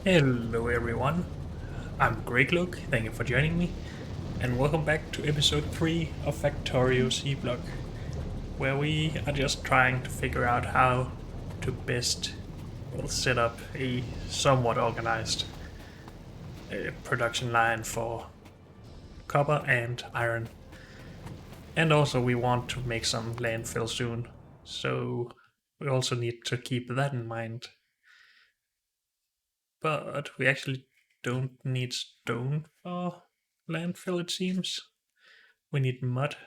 Hello everyone, I'm Greg Luke, thank you for joining me, and welcome back to episode 3 of Factorio C-Block, where we are just trying to figure out how to best set up a somewhat organized production line for copper and iron. And also we want to make some landfill soon, so we also need to keep that in mind. But we actually don't need stone for landfill, it seems. We need mud.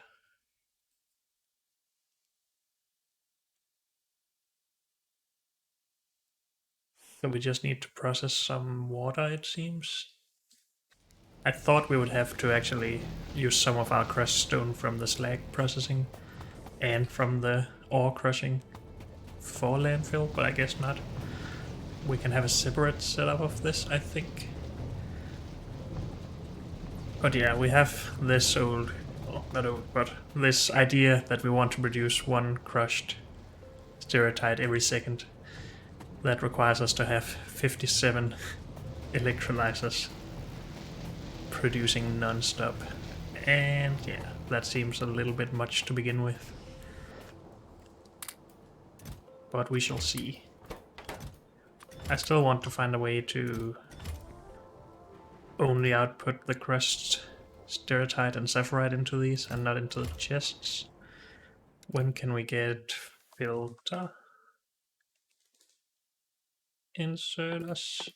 So we just need to process some water, it seems. I thought we would have to actually use some of our crushed stone from the slag processing and from the ore crushing for landfill, but I guess not. We can have a separate setup of this, I think. But yeah, we have this old, well, not old, but this idea that we want to produce one crushed stereotype every second. That requires us to have 57 electrolyzers producing non-stop. And yeah, that seems a little bit much to begin with. But we shall see. I still want to find a way to only output the crushed stereotype and sapphirite into these and not into the chests. When can we get filter inserters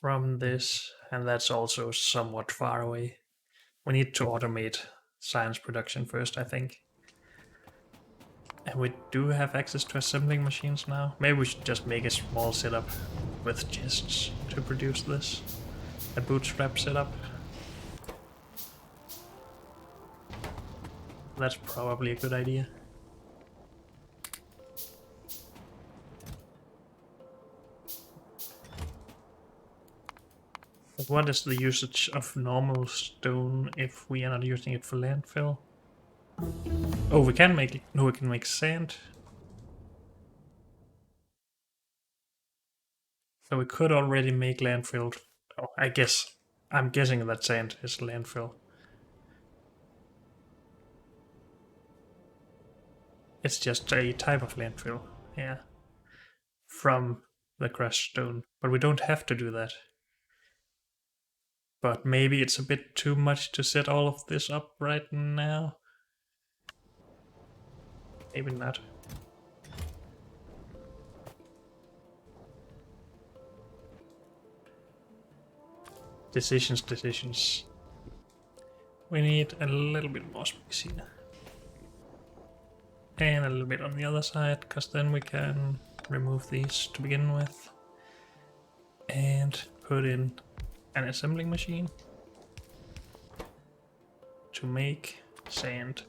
from this? And that's also somewhat far away. We need to automate science production first, I think. And we do have access to assembling machines now. Maybe we should just make a small setup with chests to produce this. A bootstrap setup. That's probably a good idea. But what is the usage of normal stone if we are not using it for landfill? Oh, we can make it. No, we can make sand. So we could already make landfill. Oh, I guess. I'm guessing that sand is landfill. It's just a type of landfill. Yeah. From the crushed stone. But we don't have to do that. But maybe it's a bit too much to set all of this up right now. Maybe not. Decisions. We need a little bit more space here. And a little bit on the other side, because then we can remove these to begin with. And put in an assembling machine to make sand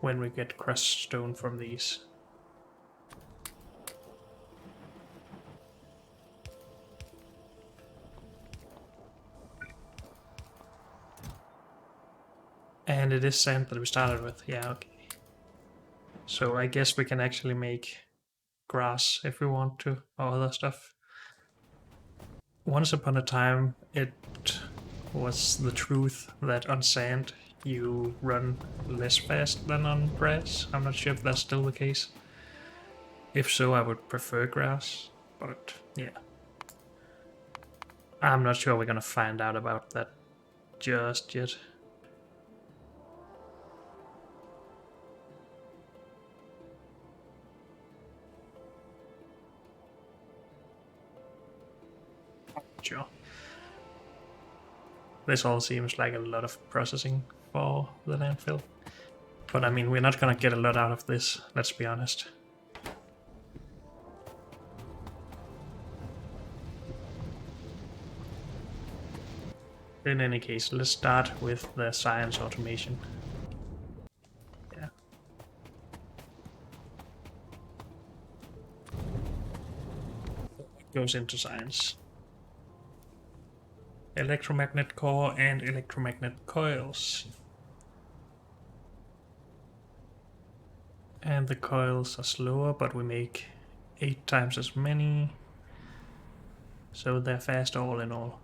when we get crushed stone from these. And it is sand that we started with, yeah, okay. So I guess we can actually make grass if we want to, or other stuff. Once upon a time, it was the truth that on sand you run less fast than on grass. I'm not sure if that's still the case. If so, I would prefer grass, but yeah. I'm not sure we're gonna find out about that just yet. Sure. This all seems like a lot of processing for the landfill. But I mean, we're not gonna get a lot out of this, let's be honest. In any case, let's start with the science automation. Yeah. It goes into science. Electromagnet core and electromagnet coils. And the coils are slower, but we make 8 times as many. So they're faster all in all.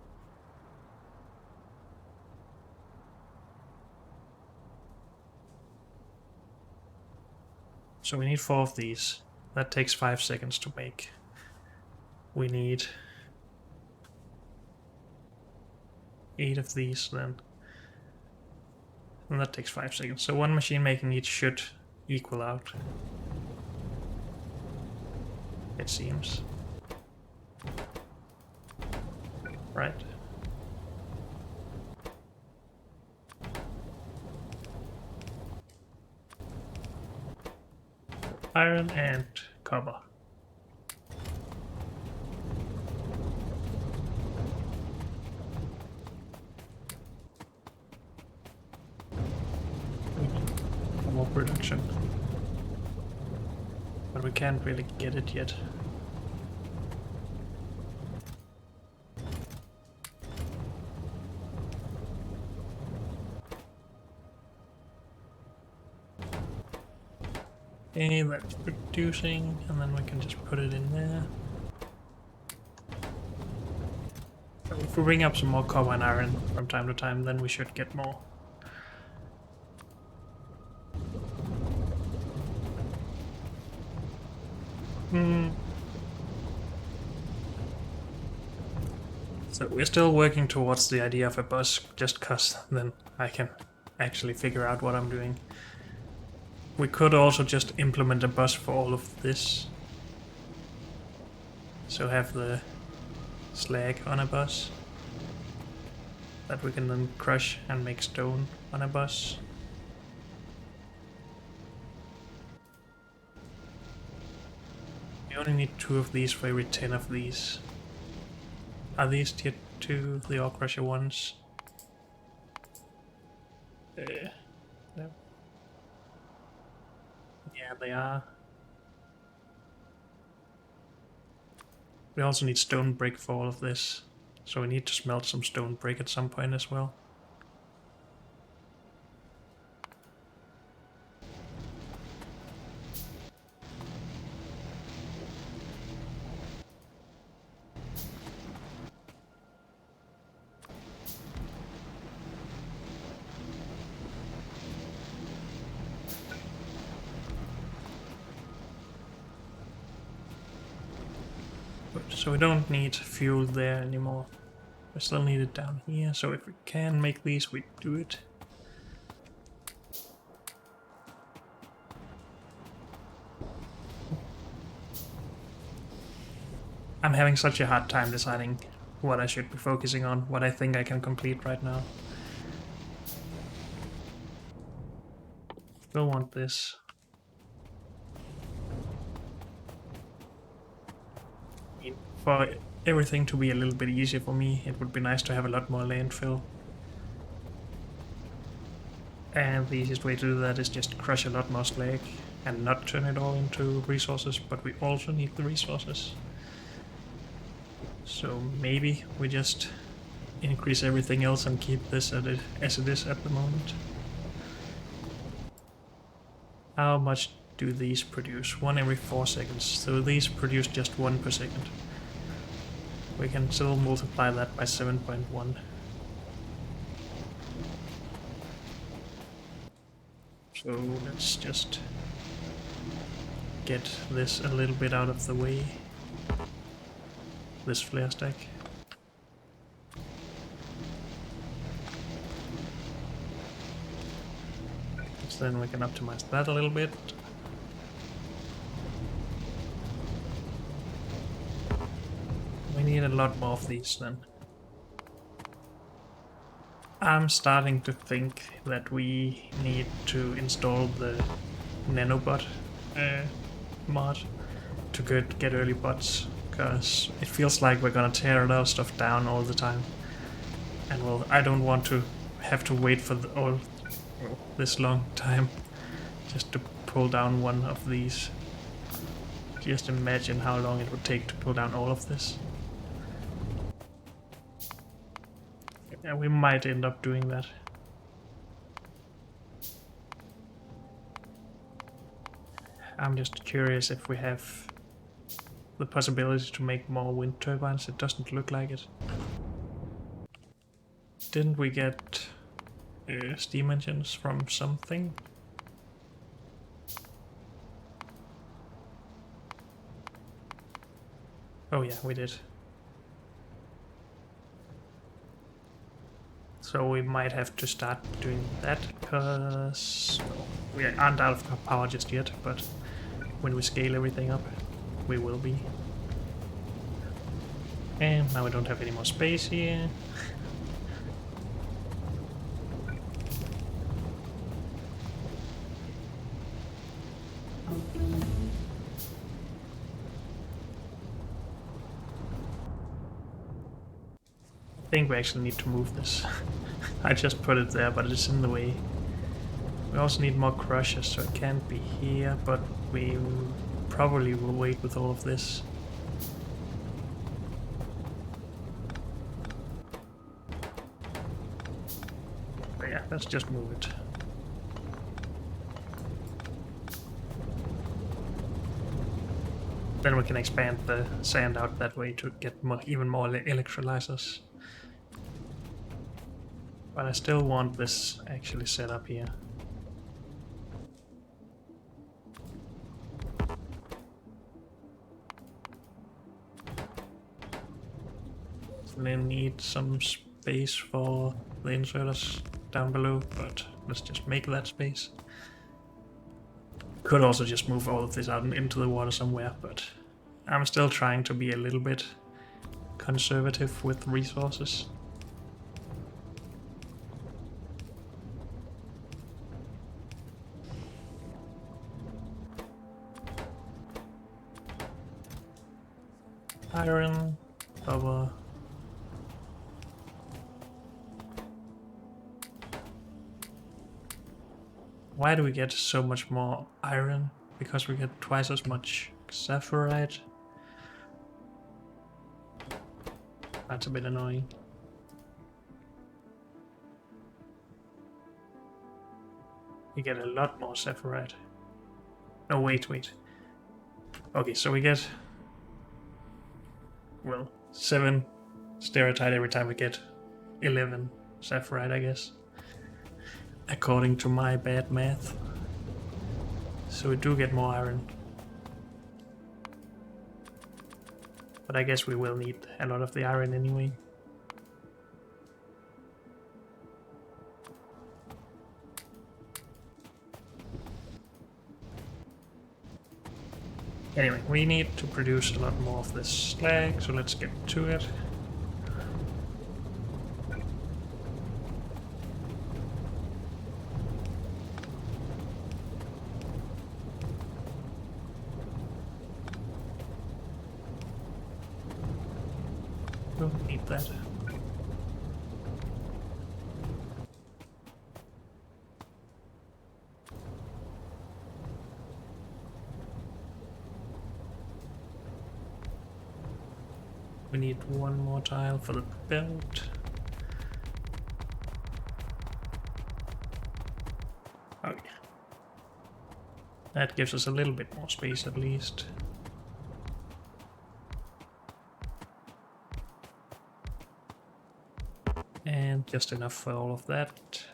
So we need 4 of these. That takes 5 seconds to make. We need 8 of these then. And that takes 5 seconds. So one machine making each should equal out. It seems. Right. Iron and copper. More production. But we can't really get it yet. Okay, that's producing, and then we can just put it in there. So if we bring up some more copper and iron from time to time, then we should get more. So we're still working towards the idea of a bus, just cause then I can actually figure out what I'm doing. We could also just implement a bus for all of this. So have the slag on a bus that we can then crush and make stone on a bus. We only need 2 of these for every 10 of these. Are these tier 2, the ore crusher ones? No. Yeah, they are. We also need stone brick for all of this, so we need to smelt some stone brick at some point as well. So we don't need fuel there anymore. We still need it down here, so if we can make these, we do it. I'm having such a hard time deciding what I should be focusing on, what I think I can complete right now. Still want this. For everything to be a little bit easier for me, it would be nice to have a lot more landfill. And the easiest way to do that is just crush a lot more slag and not turn it all into resources, but we also need the resources. So maybe we just increase everything else and keep this as it is at the moment. How much do these produce? 1 every 4 seconds, so these produce just 1 per second. We can still multiply that by 7.1. So let's just get this a little bit out of the way. This flare stack. So then we can optimize that a little bit. We need a lot more of these then. I'm starting to think that we need to install the nanobot mod to get early bots, because it feels like we're gonna tear a lot of stuff down all the time. And well, I don't want to have to wait for this long time just to pull down one of these. Just imagine how long it would take to pull down all of this. Yeah, we might end up doing that. I'm just curious if we have the possibility to make more wind turbines. It doesn't look like it. Didn't we get steam engines from something? Oh yeah, we did. So we might have to start doing that, because we aren't out of power just yet, but when we scale everything up, we will be. And now we don't have any more space here. I think we actually need to move this. I just put it there, but it's in the way. We also need more crushers, so it can't be here, but we probably will wait with all of this. But yeah, let's just move it. Then we can expand the sand out that way to get more, even more electrolyzers. But I still want this actually set up here. So they need some space for the inserters down below, but let's just make that space. Could also just move all of this out into the water somewhere, but I'm still trying to be a little bit conservative with resources. Iron, copper. Why do we get so much more iron? Because we get twice as much sapphirite. That's a bit annoying. We get a lot more sapphirite. No, wait. Okay, so we get, well, 7 stereotite every time we get 11 sapphirite, I guess. According to my bad math. So we do get more iron. But I guess we will need a lot of the iron anyway. Anyway, we need to produce a lot more of this slag, so let's get to it. Don't need that. We need one more tile for the belt. Oh yeah. That gives us a little bit more space at least. And just enough for all of that.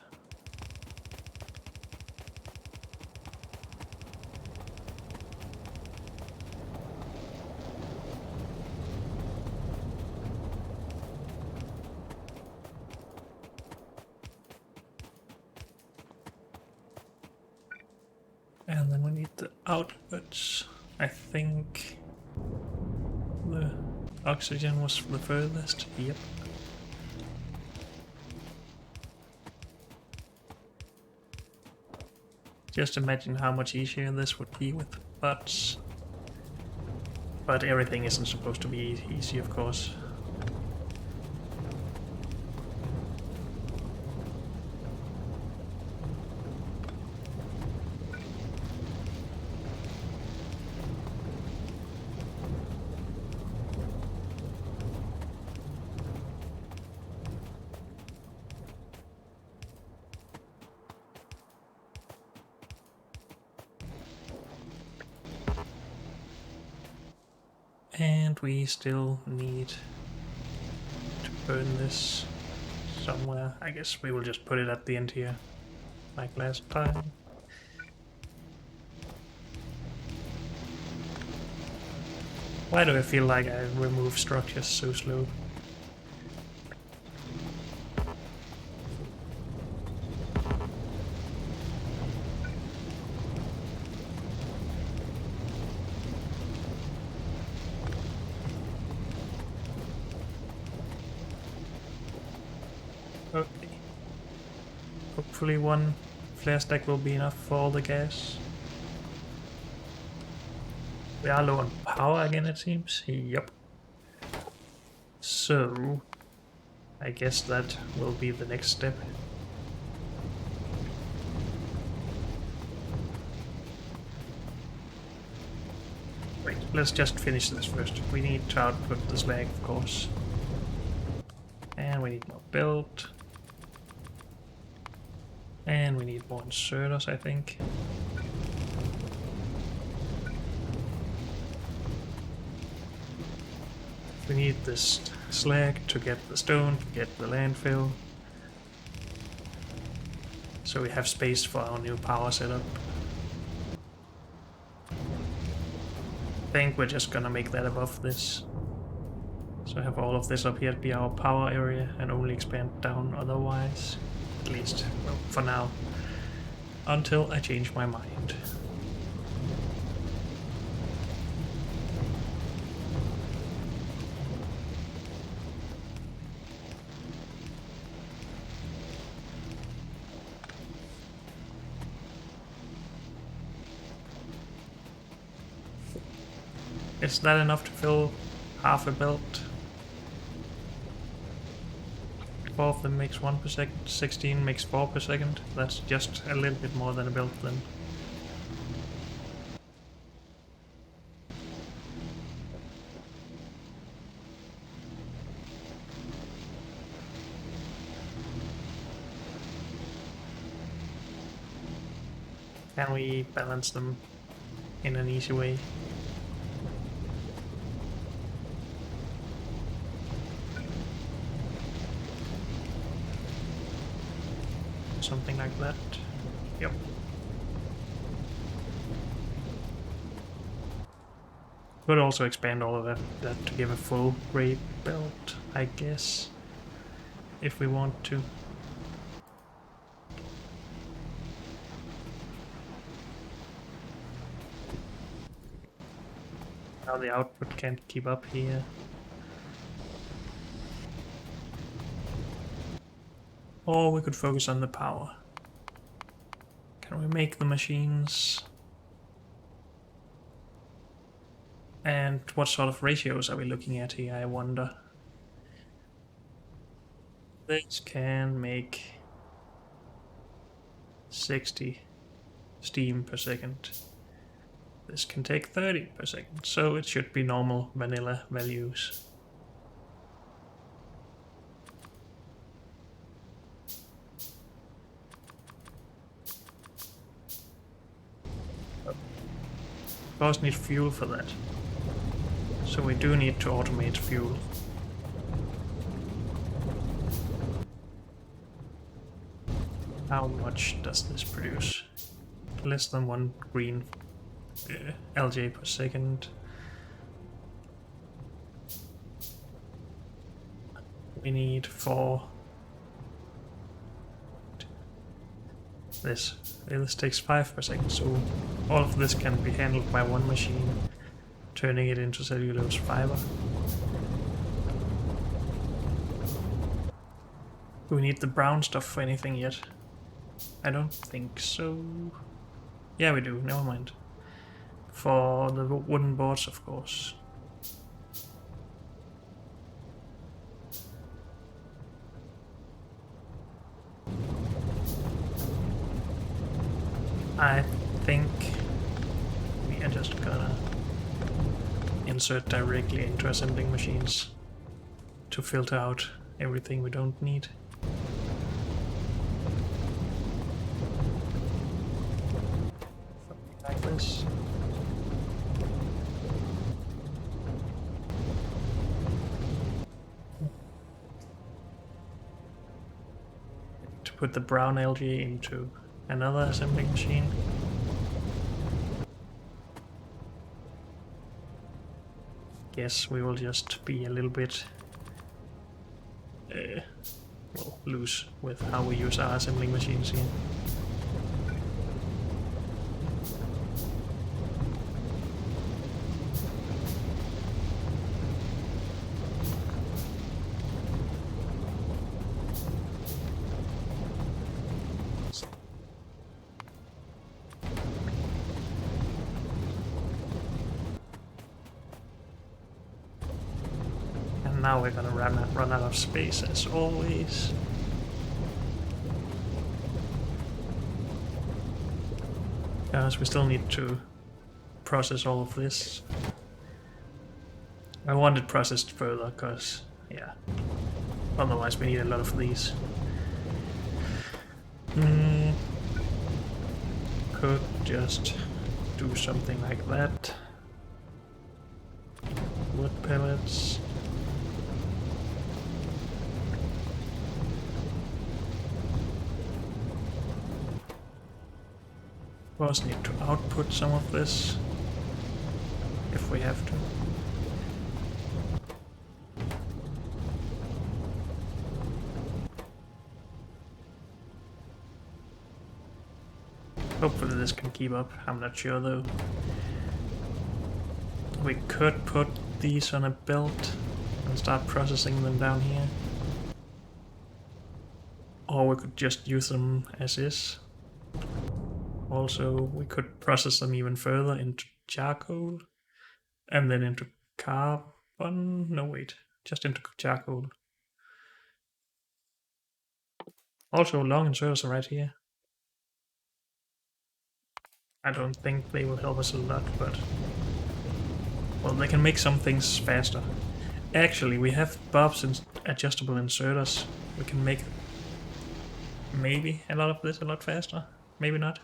And then we need the outlets. I think the oxygen was the furthest. Yep. Just imagine how much easier this would be with bots. But everything isn't supposed to be easy, of course. And we still need to burn this somewhere. I guess we will just put it at the end here, like last time. Why do I feel like I remove structures so slow? Okay. Hopefully one flare stack will be enough for all the gas. We are low on power again, it seems. Yep. So, I guess that will be the next step. Wait, let's just finish this first. We need to output the slag, of course. And we need more belt. And we need more inserters, I think. We need this slag to get the stone, to get the landfill. So we have space for our new power setup. I think we're just gonna make that above this. So have all of this up here be our power area and only expand down otherwise. At least, well, for now. Until I change my mind. Is that enough to fill half a belt? 4 of them makes 1 per second, 16 makes 4 per second. That's just a little bit more than a belt then. Can we balance them in an easy way? Something like that. Yep. Could also expand all of that to give a full gray belt, I guess, if we want to. Now the output can't keep up here. Or we could focus on the power. Can we make the machines? And what sort of ratios are we looking at here, I wonder? This can make 60 steam per second. This can take 30 per second, so it should be normal vanilla values. Of course, need fuel for that. So we do need to automate fuel. How much does this produce? Less than 1 green LJ per second. We need 4. This takes 5 per second, so all of this can be handled by one machine, turning it into cellulose fiber. Do we need the brown stuff for anything yet? I don't think so. Yeah, we do, never mind. For the wooden boards, of course. I think we are just gonna insert directly into assembling machines to filter out everything we don't need. Something like this. put the brown algae into another assembling machine. Guess we will just be a little bit well, loose with how we use our assembling machines here. Now we're gonna run out of space as always. Because we still need to process all of this. I want it processed further, because, yeah, otherwise we need a lot of these. Could just do something like that. Wood pellets. We also need to output some of this, if we have to. Hopefully this can keep up, I'm not sure though. We could put these on a belt and start processing them down here. Or we could just use them as is. Also, we could process them even further into charcoal and then into carbon. No, wait, just into charcoal. Also, long inserters are right here. I don't think they will help us a lot, but well, they can make some things faster. Actually, we have Bob's adjustable inserters. We can make maybe a lot of this a lot faster. Maybe not.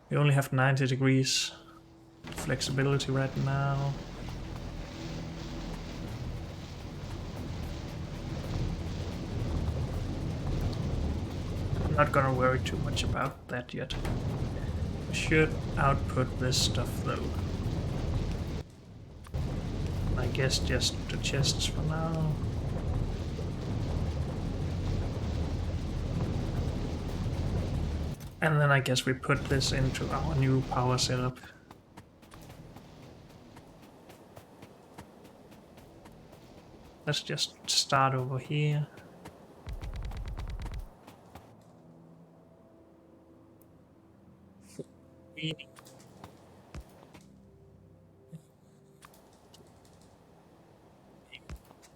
We only have 90 degrees flexibility right now. I'm not gonna worry too much about that yet. We should output this stuff though. I guess just the chests for now. And then I guess we put this into our new power setup. Let's just start over here.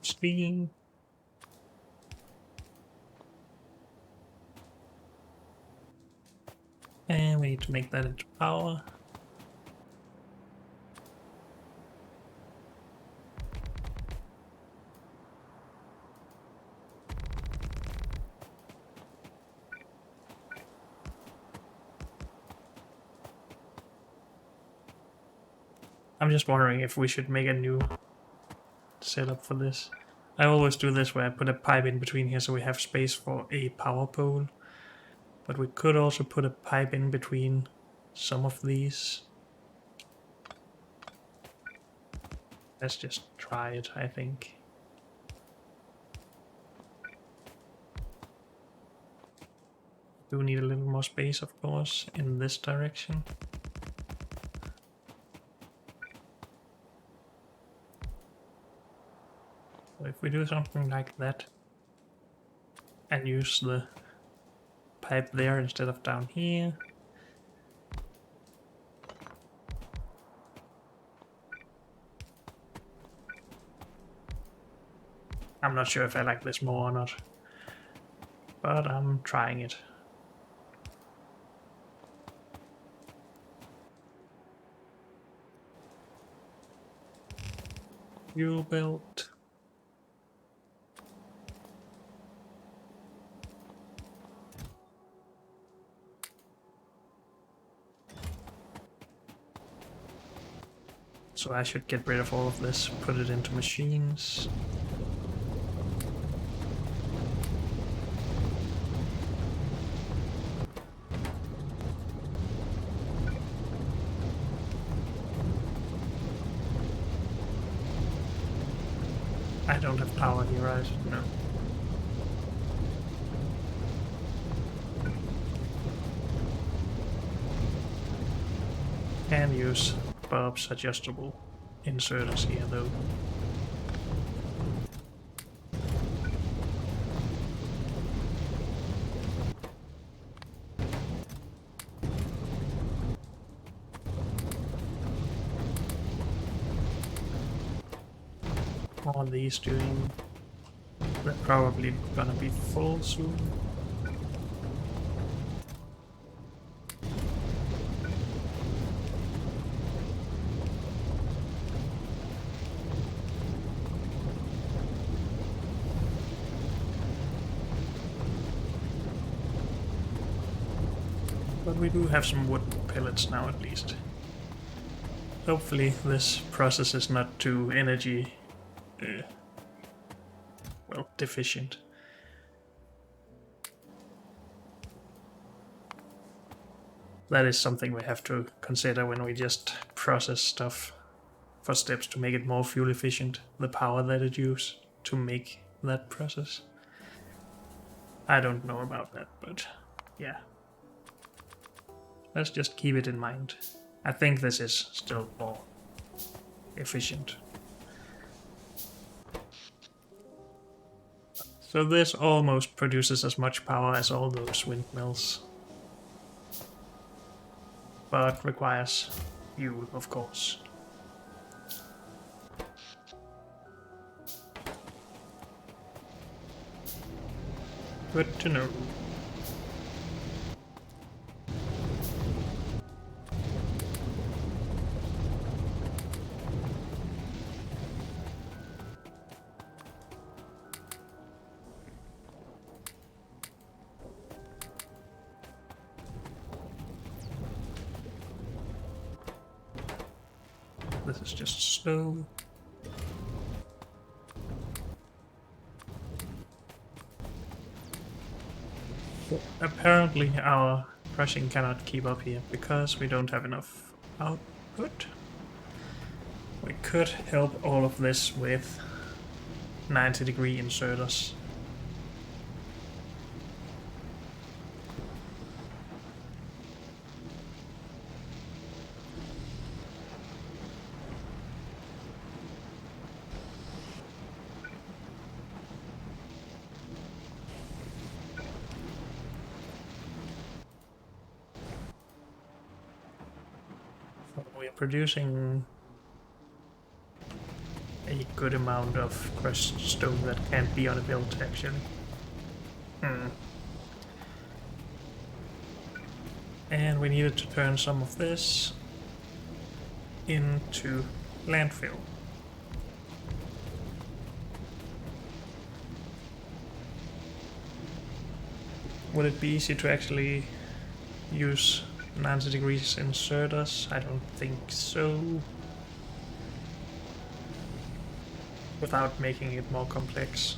Speaking. And we need to make that into power. I'm just wondering if we should make a new setup for this. I always do this where I put a pipe in between here so we have space for a power pole. But we could also put a pipe in between some of these. Let's just try it, I think. Do need a little more space, of course, in this direction. So if we do something like that and use the pipe there instead of down here. I'm not sure if I like this more or not, but I'm trying it. Fuel belt. So I should get rid of all of this, put it into machines. I don't have power here, right? No. Can use Bob's adjustable inserters here though. What are these doing? They're probably gonna be full soon. But we do have some wood pellets now at least. Hopefully this process is not too energy well, deficient. That is something we have to consider when we just process stuff for steps to make it more fuel efficient, the power that it uses to make that process. I don't know about that, but yeah. Let's just keep it in mind. I think this is still more efficient. So this almost produces as much power as all those windmills. But requires fuel, of course. Good to know. This is just slow. Apparently our crushing cannot keep up here because we don't have enough output. We could help all of this with 90-degree inserters. We're producing a good amount of crushed stone that can't be on a build actually. And we needed to turn some of this into landfill. Would it be easy to actually use 90 degrees inserters? I don't think so. Without making it more complex.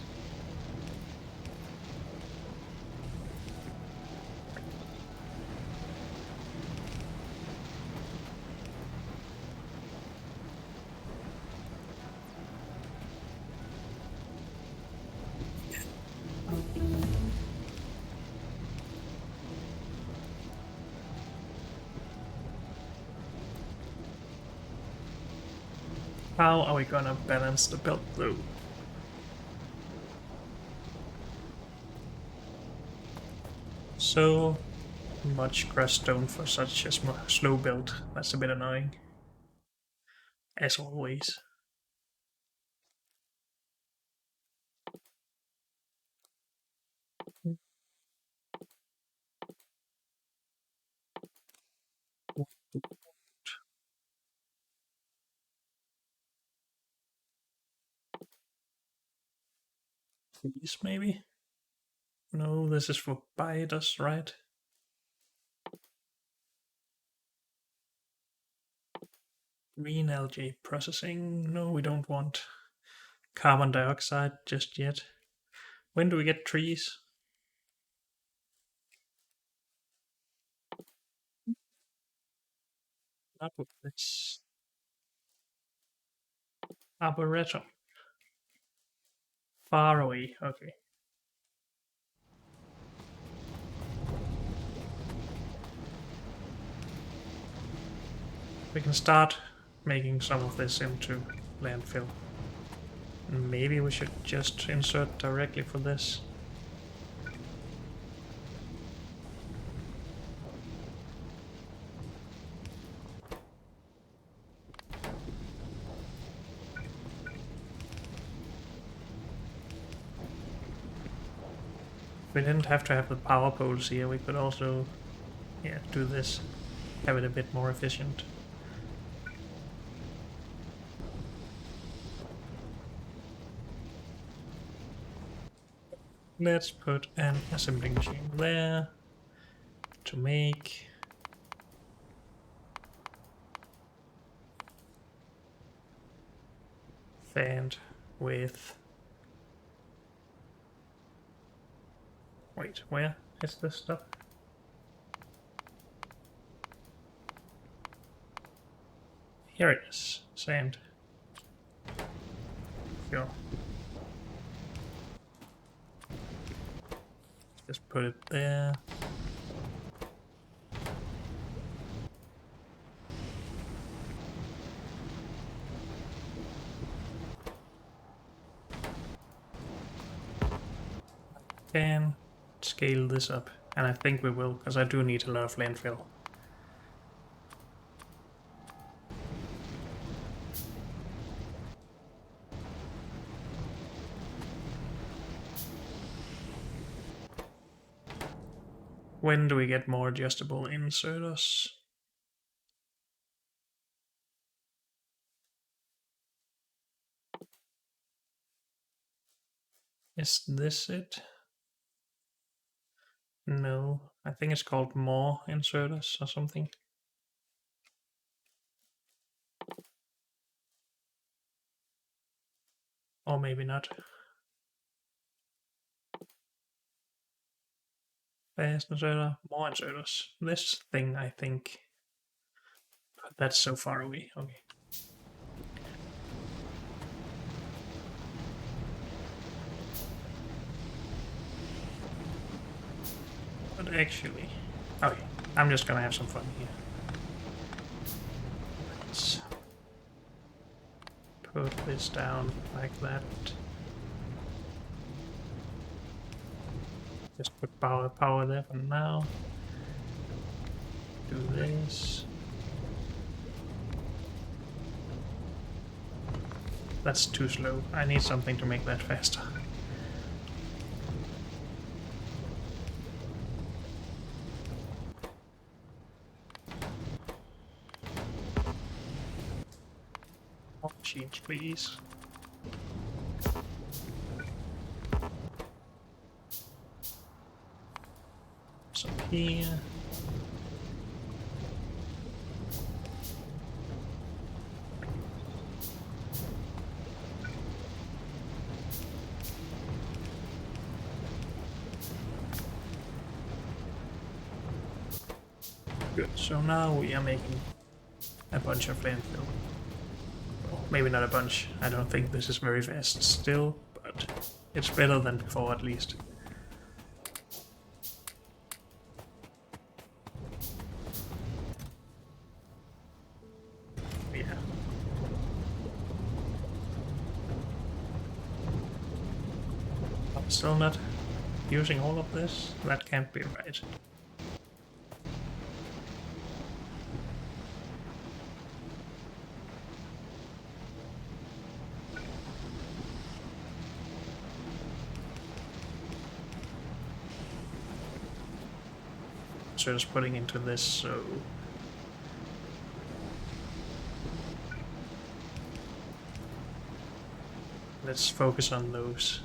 How are we gonna balance the belt though? So much crushed stone for such a slow build. That's a bit annoying. As always. These maybe? No, this is for biters, right? Green algae processing. No, we don't want carbon dioxide just yet. When do we get trees? Not with this arboretum. far away. Okay. We can start making some of this into landfill. Maybe we should just insert directly for this. We didn't have to have the power poles here, we could also, yeah, do this. Have it a bit more efficient. Let's put an assembling machine there to make sand with... Wait, where is this stuff? Here it is, sand. Sure. Just put it there. Can scale this up, and I think we will, because I do need a lot of landfill. When do we get more adjustable inserters? Is this it? No, I think it's called more inserters or something. Or maybe not. Fast inserter, more inserters. This thing, I think. But that's so far away. Okay. But actually... Okay, I'm just gonna have some fun here. Let's put this down like that. Just put power there for now. Do this. That's too slow. I need something to make that faster. More machines, please. Some here. Good, so now we are making a bunch of landfill. Well, maybe not a bunch, I don't think this is very fast still, but it's better than before at least. Yeah. I'm still not using all of this? That can't be right. So just putting into this, so let's focus on those.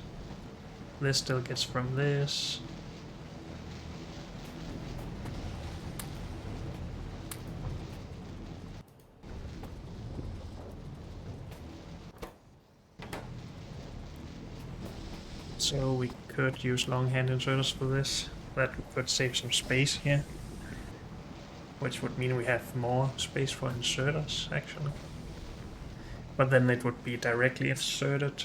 This still gets from this. So we could use long hand inserters for this. That could save some space here. Which would mean we have more space for inserters, actually. But then it would be directly inserted.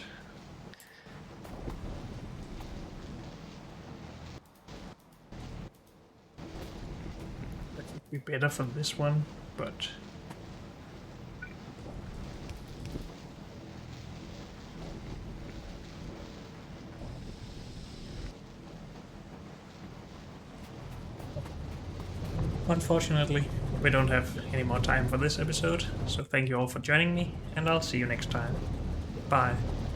be better for this one, but unfortunately, we don't have any more time for this episode, so thank you all for joining me, and I'll see you next time. Bye.